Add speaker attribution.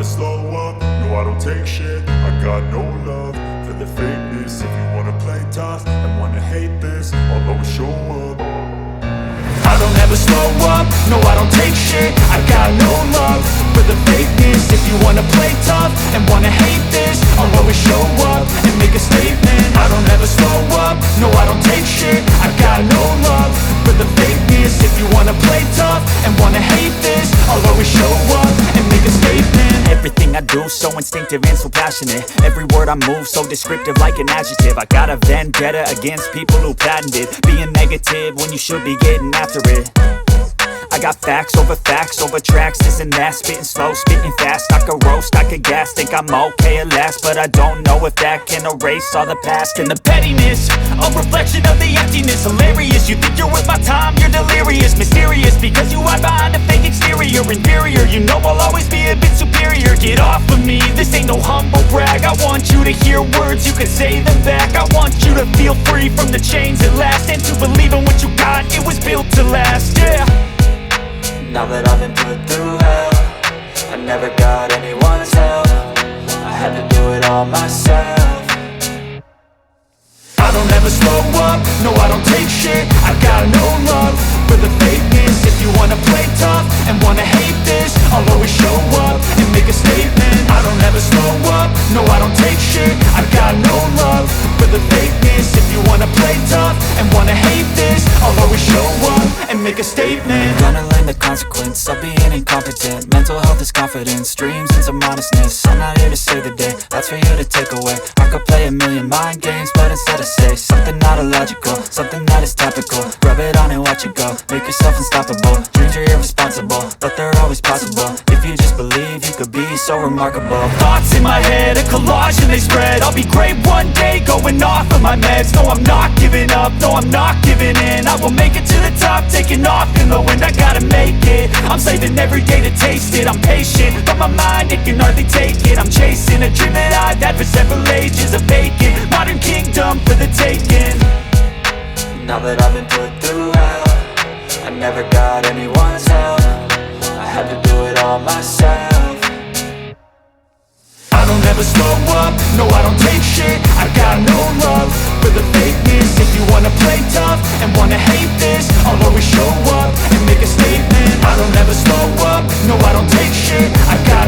Speaker 1: slow up, no I don't take shit. I got no love for the fakeness. If you wanna play tough and wanna hate this, I'll always show up. I don't ever slow up, no I don't take shit. I got no love for the fakeness. If you wanna play tough and wanna hate this, I'll always show up and make a statement. I don't ever slow up, no I don't take shit. I got no love for the fakeness. If you wanna play tough and wanna hate this, I'll always show up and make a statement.
Speaker 2: Everything I do so instinctive and so passionate. Every word I move so descriptive like an adjective. I got a vendetta against people who patented being negative when you should be getting after it. I got facts over tracks, this and that. Spitting slow, spitting fast. I could roast, I could gas. Think I'm okay at last, but I don't know if that can erase all the past. And the pettiness, a reflection of the emptiness. Hilarious, you think you're worth my time, you're delirious. Mysterious, because you hide behind a fake exterior. Inferior, you know I'll always be a bit superior. Get off of me, this ain't no humble brag. I want you to hear words, you can say them back. I want you to feel free from the chains at last, and to believe in what you got, it was built to last, yeah.
Speaker 3: Now that I've been put through hell, I never got anyone's help. I had to do it all myself.
Speaker 1: I don't ever slow up, no I don't take shit. I got no love for the fakeness. If you wanna play tough and wanna hate this, I'll always show up and make a statement. I don't ever slow up, no I don't take shit. I got no love for the fakeness. If you wanna play tough and wanna hate this, I'll always show up and make a statement.
Speaker 3: Gonna learn the consequence of being incompetent. Mental health is confidence, dreams and some honestness. I'm not here to save the day, that's for you to take away. I could play a million mind games, but instead I say something not illogical, something that is topical. Rub it on and watch it go, make yourself unstoppable. Dreams are irresponsible, but they're always possible. If you just believe, you could be so remarkable.
Speaker 2: Thoughts in my head, a collage and they spread. I'll be great one day, going off of my meds. No, I'm not giving up, no, I'm not giving in. I will make it to the top, taking off in the wind. I gotta make it, I'm saving every day to taste it. I'm patient, but my mind, it can hardly take it. I'm chasing a dream that I've had for several ages. A vacant, modern kingdom for the taking.
Speaker 3: Now that I've been put through hell, I never got anyone's help. I had to do it all myself.
Speaker 1: I don't ever slow up, no I don't take shit. I got no love for the fakeness. If you wanna play tough and wanna hate this, I'll always show up and make a statement. I don't ever slow up, no I don't take shit. I got